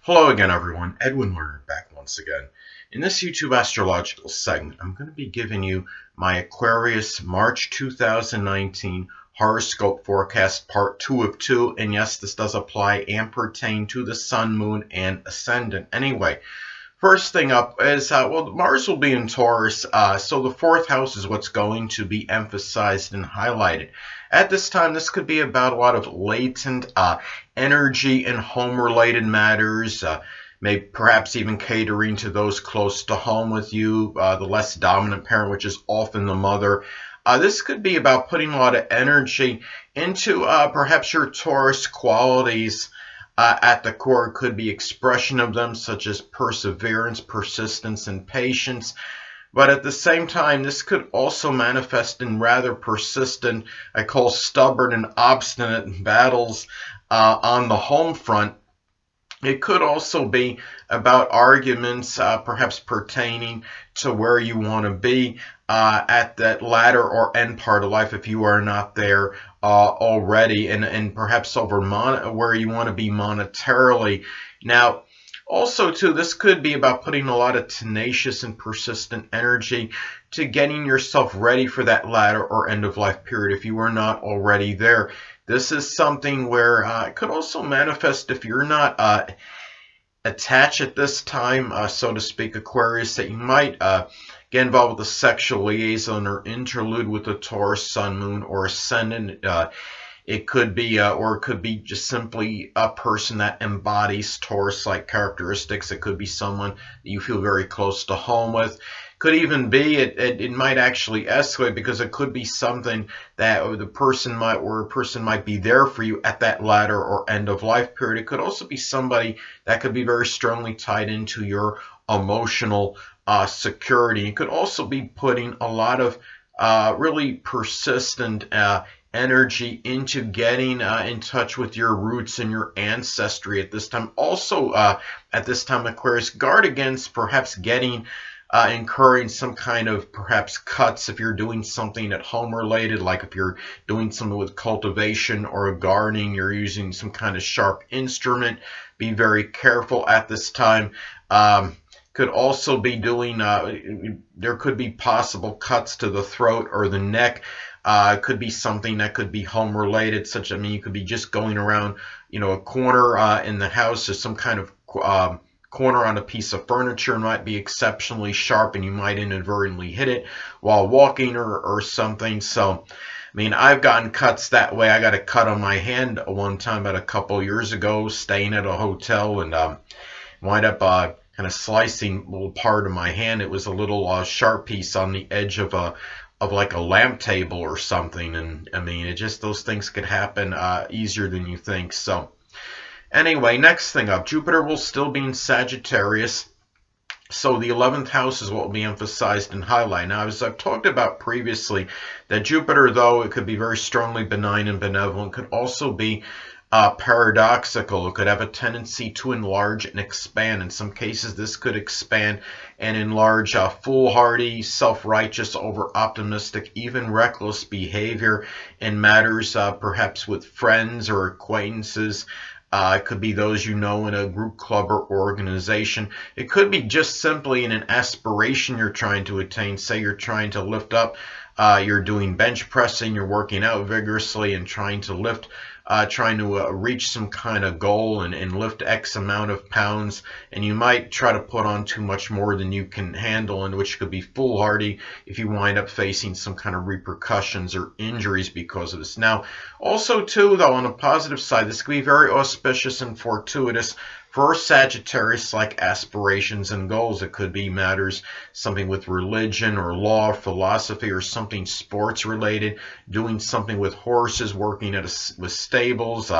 Hello again, everyone. Edwin Learnard back once again. In this YouTube astrological segment, I'm going to be giving you my Aquarius March 2019 horoscope forecast part 2 of 2. And yes, this does apply and pertain to the sun, moon, and ascendant. Anyway, first thing up is, Mars will be in Taurus, so the fourth house is what's going to be emphasized and highlighted. At this time, this could be about a lot of latent energy in home-related matters, perhaps even catering to those close to home with you, the less dominant parent, which is often the mother. This could be about putting a lot of energy into perhaps your Taurus qualities. At the core, could be expression of them, such as perseverance, persistence, and patience. But at the same time, this could also manifest in rather persistent, I call stubborn and obstinate battles on the home front. It could also be about arguments, perhaps pertaining to where you want to be at that latter or end part of life if you are not there already, and perhaps over where you want to be monetarily. Now, also, too, this could be about putting a lot of tenacious and persistent energy to getting yourself ready for that latter or end of life period if you are not already there. This is something where it could also manifest if you're not attached at this time, so to speak, Aquarius, that you might get involved with a sexual liaison or interlude with the Taurus, sun, moon, or ascendant. It could be, or it could be just simply a person that embodies Taurus-like characteristics. It could be someone that you feel very close to home with. Could even be, it might actually escalate because it could be something that a person might be there for you at that latter or end of life period. It could also be somebody that could be very strongly tied into your emotional security. It could also be putting a lot of really persistent energy into getting in touch with your roots and your ancestry at this time. Also, at this time, Aquarius, guard against perhaps incurring some kind of perhaps cuts if you're doing something at home related, like if you're doing something with cultivation or gardening, you're using some kind of sharp instrument. Be very careful at this time. Could also be doing, there could be possible cuts to the throat or the neck. It could be something that could be home related, you could be just going around, a corner in the house, or some kind of corner on a piece of furniture might be exceptionally sharp and you might inadvertently hit it while walking or something. So, I've gotten cuts that way. I got a cut on my hand one time about a couple years ago, staying at a hotel, and wind up kind of slicing a little part of my hand. It was a little sharp piece on the edge of like a lamp table or something, and it just, those things could happen easier than you think. So anyway, next thing up, Jupiter will still be in Sagittarius, so the 11th house is what will be emphasized and highlighted. Now, as I've talked about previously, that Jupiter, though it could be very strongly benign and benevolent, could also be paradoxical. It could have a tendency to enlarge and expand. In some cases, this could expand and enlarge foolhardy, self-righteous, over-optimistic, even reckless behavior in matters perhaps with friends or acquaintances. It could be those you know in a group, club, or organization. It could be just simply in an aspiration you're trying to attain. Say you're trying to lift up, you're doing bench pressing, you're working out vigorously and trying to lift, trying to reach some kind of goal and lift X amount of pounds, and you might try to put on too much more than you can handle, and which could be foolhardy if you wind up facing some kind of repercussions or injuries because of this. Now, also too, though, on the positive side, this could be very auspicious and fortuitous for Sagittarius, like aspirations and goals. It could be matters, something with religion or law, philosophy, or something sports related, doing something with horses, working with stables.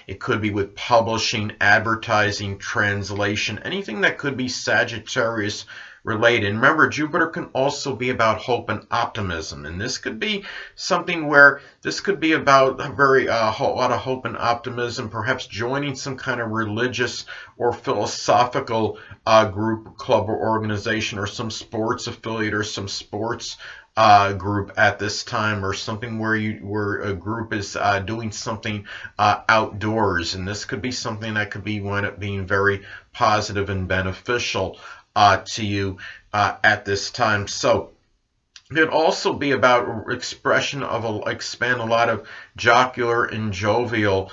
It could be with publishing, advertising, translation, anything that could be Sagittarius related. And remember, Jupiter can also be about hope and optimism, and this could be something where this could be about a very lot of hope and optimism, perhaps joining some kind of religious or philosophical group, club, or organization, or some sports affiliate, or some sports group at this time, or something where a group is doing something outdoors, and this could be something that could be wind up being very positive and beneficial to you at this time. So it could also be about expression of expand a lot of jocular and jovial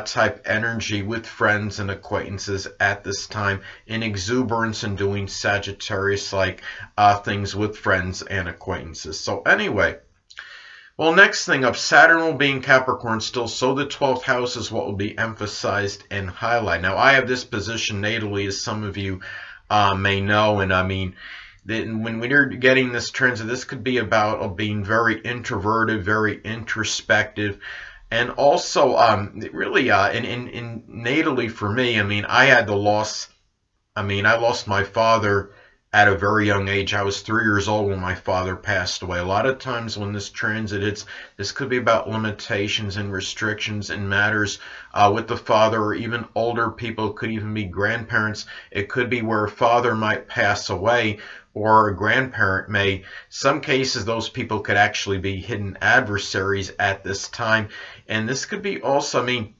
type energy with friends and acquaintances at this time, in exuberance and doing Sagittarius-like things with friends and acquaintances. So anyway, well, next thing up, Saturn will be in Capricorn still, so the 12th house is what will be emphasized and highlighted. Now, I have this position natally, as some of you may know, and I mean, when you're getting this transit, this could be about being very introverted, very introspective, and also really in natally for me, I mean, I lost my father at a very young age. I was 3 years old when my father passed away. A lot of times when this transit hits, this could be about limitations and restrictions and matters with the father, or even older people. It could even be grandparents. It could be where a father might pass away, or a grandparent may. Some cases, those people could actually be hidden adversaries at this time. And this could be also, I mean,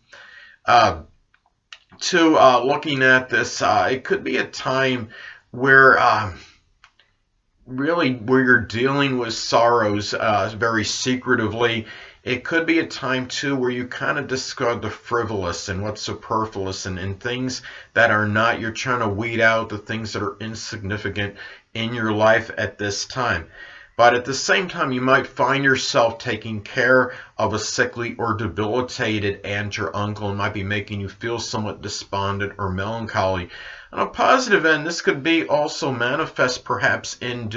looking at this, it could be a time where really where you're dealing with sorrows very secretively. It could be a time too where you kind of discard the frivolous and what's superfluous, and things that are not, you're trying to weed out the things that are insignificant in your life at this time. But at the same time, you might find yourself taking care of a sickly or debilitated aunt or uncle, and might be making you feel somewhat despondent or melancholy. On a positive end, this could be also manifest perhaps in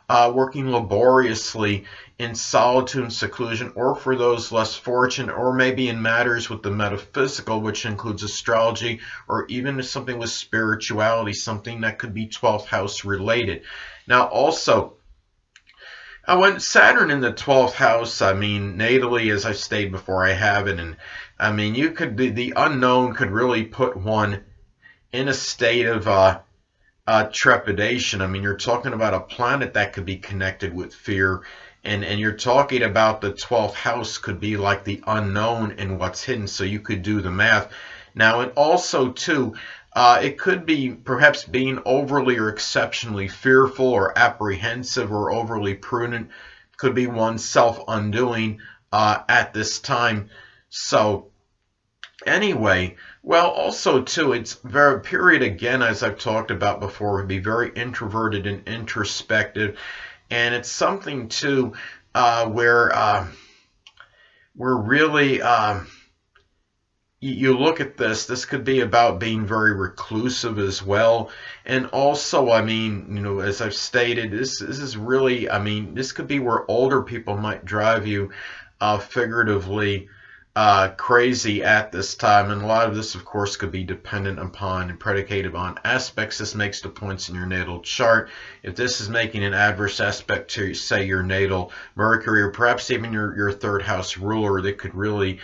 working laboriously in solitude and seclusion, or for those less fortunate, or maybe in matters with the metaphysical, which includes astrology, or even something with spirituality, something that could be 12th house related. Now also, when Saturn in the 12th house, I mean, natally, as I've stated before, I have it, and I mean, you could be, the unknown could really put one in a state of trepidation. I mean, you're talking about a planet that could be connected with fear, and you're talking about the 12th house could be like the unknown and what's hidden, so you could do the math. Now, and also, too, it could be perhaps being overly or exceptionally fearful or apprehensive or overly prudent. Could be one's self-undoing at this time. So, anyway, well, also, too, it's very period, again, as I've talked about before, would be very introverted and introspective. And it's something, too, where we're really... you look at this could be about being very reclusive as well. And also, I mean, you know, as I've stated, this is really, I mean, this could be where older people might drive you figuratively crazy at this time. And a lot of this, of course, could be dependent upon and predicated on aspects this makes to points in your natal chart. If this is making an adverse aspect to, say, your natal Mercury, or perhaps even your third house ruler, that could really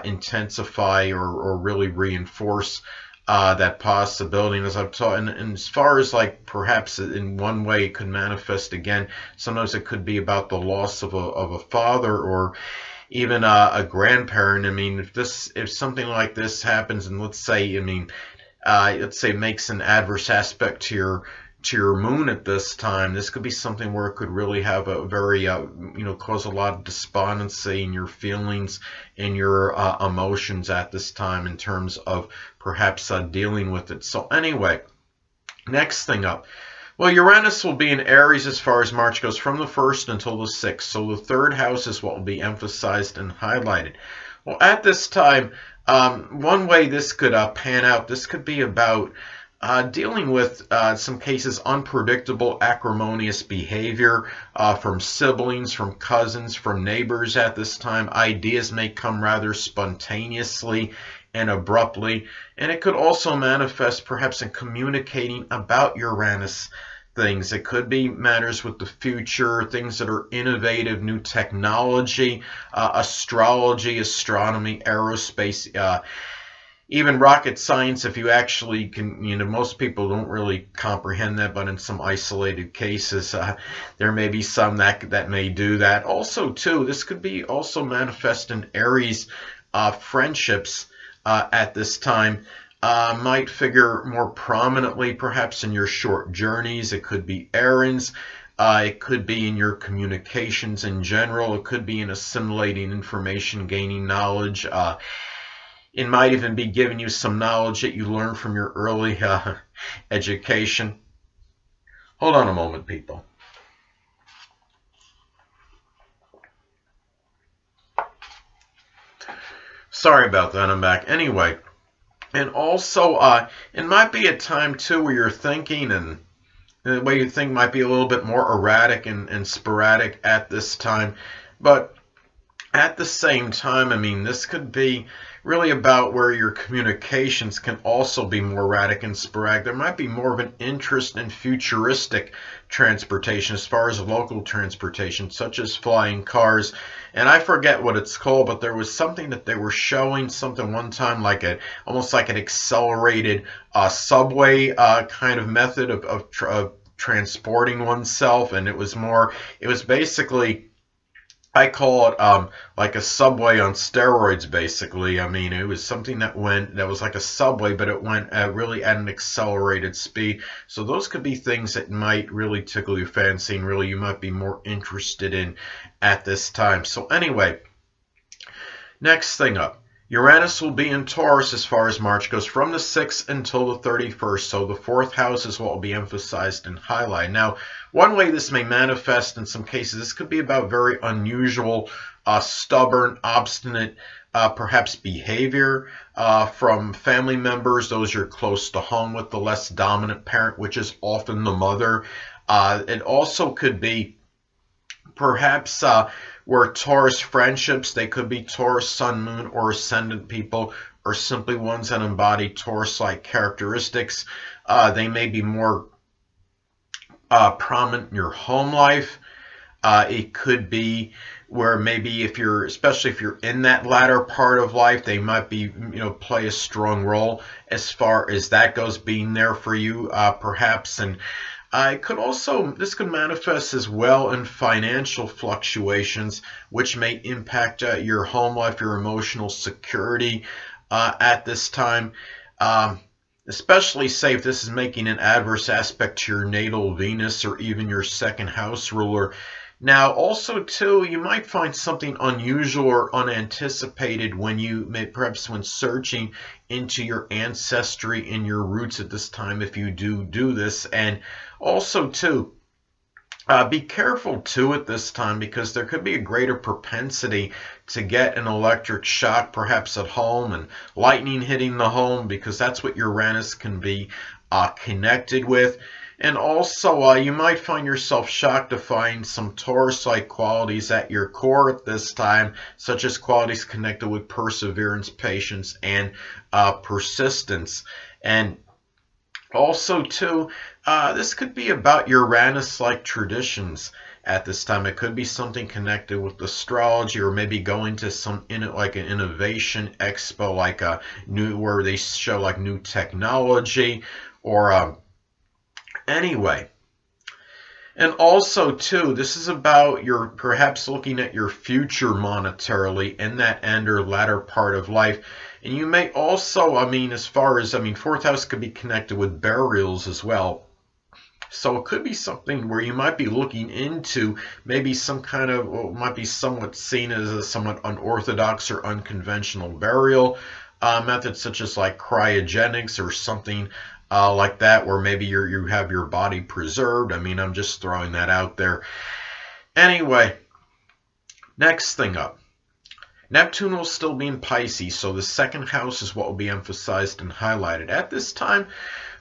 intensify or really reinforce that possibility. And as I've taught, and as far as like perhaps in one way it could manifest again, sometimes it could be about the loss of a father, or even a grandparent. I mean, if something like this happens, and let's say, I mean, let's say makes an adverse aspect to your moon at this time, this could be something where it could really have a very, you know, cause a lot of despondency in your feelings and your emotions at this time in terms of perhaps dealing with it. So anyway, next thing up. Well, Uranus will be in Aries as far as March goes, from the 1st until the 6th. So the third house is what will be emphasized and highlighted. Well, at this time, one way this could pan out, this could be about dealing with, some cases, unpredictable, acrimonious behavior from siblings, from cousins, from neighbors at this time. Ideas may come rather spontaneously and abruptly, and it could also manifest perhaps in communicating about Uranus things. It could be matters with the future, things that are innovative, new technology, astrology, astronomy, aerospace, even rocket science, if you actually can, most people don't really comprehend that, but in some isolated cases, there may be some that may do that. Also, too, this could be also manifest in Aries friendships at this time. Might figure more prominently perhaps in your short journeys. It could be errands. It could be in your communications in general. It could be in assimilating information, gaining knowledge. It might even be giving you some knowledge that you learned from your early education. Hold on a moment, people. Sorry about that, I'm back. Anyway, and also it might be a time too where you're thinking, and the way you think might be a little bit more erratic and sporadic at this time. But at the same time, I mean, this could be really about where your communications can also be more erratic and sporadic. There might be more of an interest in futuristic transportation as far as local transportation, such as flying cars. And I forget what it's called, but there was something that they were showing something one time, like almost like an accelerated subway kind of method of transporting oneself. And it was basically, I call it like a subway on steroids, basically. I mean, it was something that was like a subway, but it went really at an accelerated speed. So those could be things that might really tickle your fancy and really you might be more interested in at this time. So anyway, next thing up. Uranus will be in Taurus as far as March goes from the 6th until the 31st. So the 4th house is what will be emphasized and highlighted. Now, one way this may manifest in some cases, this could be about very unusual, stubborn, obstinate, perhaps behavior from family members, those you're close to home with, the less dominant parent, which is often the mother. It also could be perhaps where Taurus friendships, they could be Taurus, Sun, Moon, or Ascendant people, or simply ones that embody Taurus-like characteristics. They may be more prominent in your home life. It could be where maybe especially if you're in that latter part of life, they might be, play a strong role as far as that goes, being there for you, perhaps. And this could manifest as well in financial fluctuations, which may impact your home life, your emotional security at this time. Especially say if this is making an adverse aspect to your natal Venus or even your second house ruler. Now, also, too, you might find something unusual or unanticipated perhaps when searching into your ancestry and your roots at this time, if you do this. And also, too, be careful, too, at this time, because there could be a greater propensity to get an electric shock, perhaps at home, and lightning hitting the home, because that's what Uranus can be connected with. And also, you might find yourself shocked to find some Taurus-like qualities at your core at this time, such as qualities connected with perseverance, patience, and persistence. And also, too, this could be about Uranus-like traditions at this time. It could be something connected with astrology, or maybe going to like an innovation expo, like where they show like new technology, or anyway. And also, too, this is about your perhaps looking at your future monetarily in that end or latter part of life. And you may also, as far as, 4th house could be connected with burials as well. So it could be something where you might be looking into maybe some kind of, might be somewhat seen as a somewhat unorthodox or unconventional burial methods, such as like cryogenics or something like that, where maybe you have your body preserved. I'm just throwing that out there. Anyway, next thing up. Neptune will still be in Pisces, so the second house is what will be emphasized and highlighted. At this time,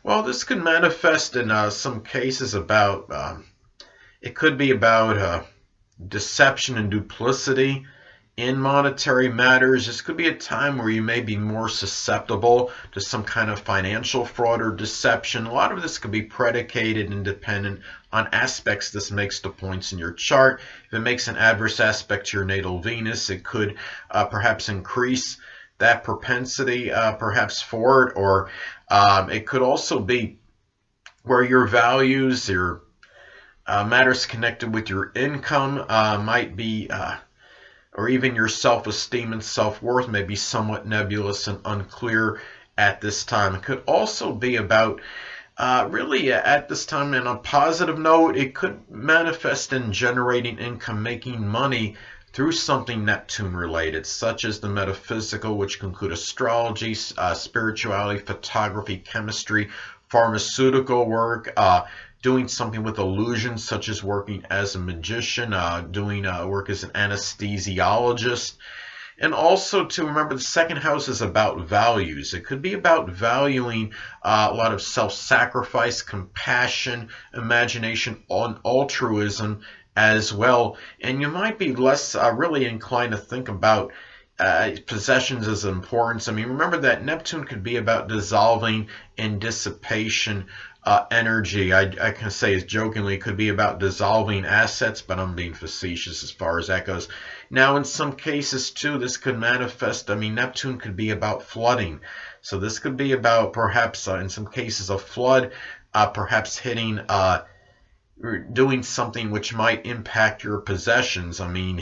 well, this could manifest in some cases about, it could be about deception and duplicity in monetary matters, this could be a time where you may be more susceptible to some kind of financial fraud or deception. A lot of this could be predicated and dependent on aspects this makes to points in your chart. If it makes an adverse aspect to your natal Venus, it could perhaps increase that propensity perhaps for it, or it could also be where your values, your matters connected with your income might be or even your self-esteem and self-worth may be somewhat nebulous and unclear at this time. It could also be about, really at this time, in a positive note, it could manifest in generating income, making money through something Neptune related, such as the metaphysical, which can include astrology, spirituality, photography, chemistry, pharmaceutical work, doing something with illusions, such as working as a magician, doing work as an anesthesiologist. And also to remember, the second house is about values. It could be about valuing a lot of self-sacrifice, compassion, imagination, and altruism as well. And you might be less really inclined to think about possessions as importance. I mean, remember that Neptune could be about dissolving and dissipation energy. I can say jokingly, it could be about dissolving assets, but I'm being facetious as far as that goes. Now, in some cases, too, this could manifest, I mean, Neptune could be about flooding. So this could be about, perhaps, in some cases, a flood, perhaps hitting, doing something which might impact your possessions. I mean,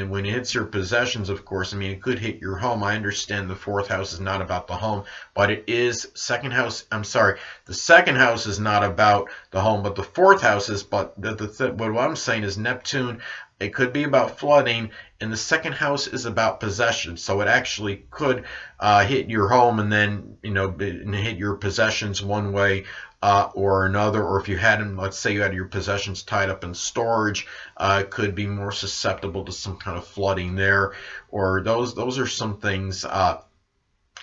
when it hits your possessions, of course, I mean, it could hit your home. I understand the fourth house is not about the home, but it is second house. I'm sorry, the second house is not about the home, but the fourth house is. But what I'm saying is Neptune, it could be about flooding, and the second house is about possession. So it actually could hit your home and then, hit your possessions one way or another. Or if you had them, let's say you had your possessions tied up in storage, it could be more susceptible to some kind of flooding there. Or those are some things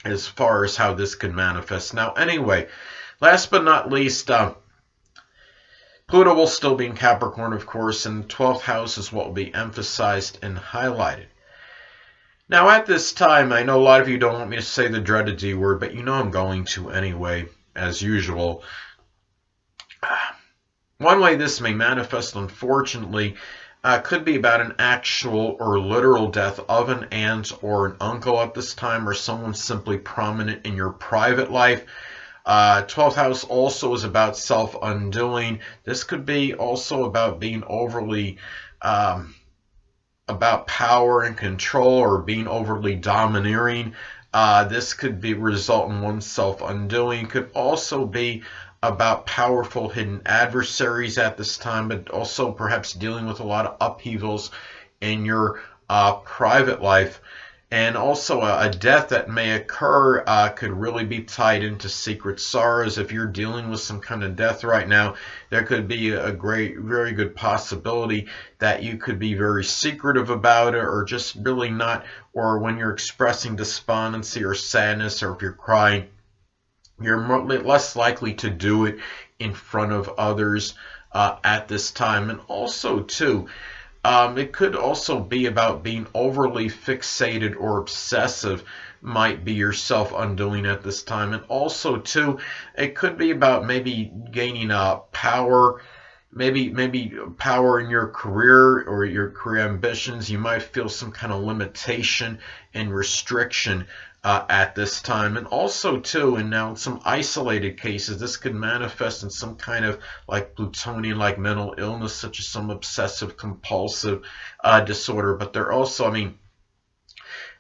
as far as how this could manifest. Now, anyway, last but not least, Pluto will still be in Capricorn, of course, and the 12th house is what will be emphasized and highlighted. Now, at this time, I know a lot of you don't want me to say the dreaded D word, but you know I'm going to anyway, as usual. One way this may manifest, unfortunately, could be about an actual or literal death of an aunt or an uncle at this time, or someone simply prominent in your private life. 12th house also is about self-undoing. This could be also about being overly about power and control, or being overly domineering. This could result in one's self-undoing. Could also be about powerful hidden adversaries at this time, but also perhaps dealing with a lot of upheavals in your private life. And also a death that may occur could really be tied into secret sorrows. If you're dealing with some kind of death right now, there could be a very good possibility that you could be very secretive about it, or just really not, or when you're expressing despondency or sadness, or if you're crying, you're less likely to do it in front of others at this time. And also, too, it could also be about being overly fixated or obsessive, might be your self-undoing at this time. And also, too, it could be about maybe gaining power, maybe power in your career or your career ambitions. You might feel some kind of limitation and restriction at this time. And also, too, and now in some isolated cases, this could manifest in some kind of like Plutonian, like mental illness, such as some obsessive compulsive disorder. But there also, I mean,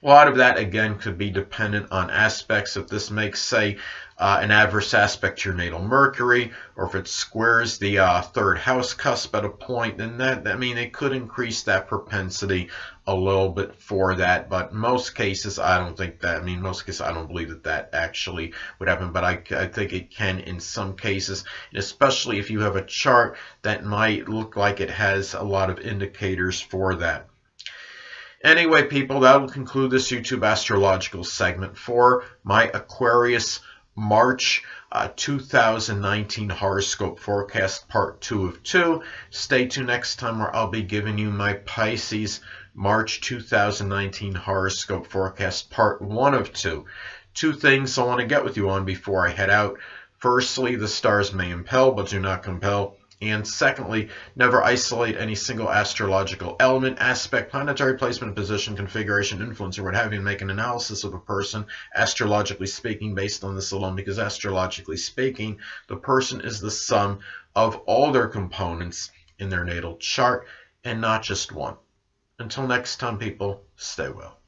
a lot of that, again, could be dependent on aspects. If this makes, say, an adverse aspect to your natal Mercury, or if it squares the third house cusp at a point, then it could increase that propensity a little bit for that. But in most cases, I don't think that, most cases, I don't believe that actually would happen, but I think it can in some cases, and especially if you have a chart that might look like it has a lot of indicators for that. Anyway, people, that will conclude this YouTube astrological segment for my Aquarius March 2019 horoscope forecast, part 2 of 2. Stay tuned next time, where I'll be giving you my Pisces March 2019 Horoscope Forecast Part 1 of 2. Two things I want to get with you on before I head out. Firstly, the stars may impel but do not compel. And secondly, never isolate any single astrological element, aspect, planetary placement, position, configuration, influence, or what have you, and make an analysis of a person, astrologically speaking, based on this alone, because astrologically speaking, the person is the sum of all their components in their natal chart, and not just one. Until next time, people, stay well.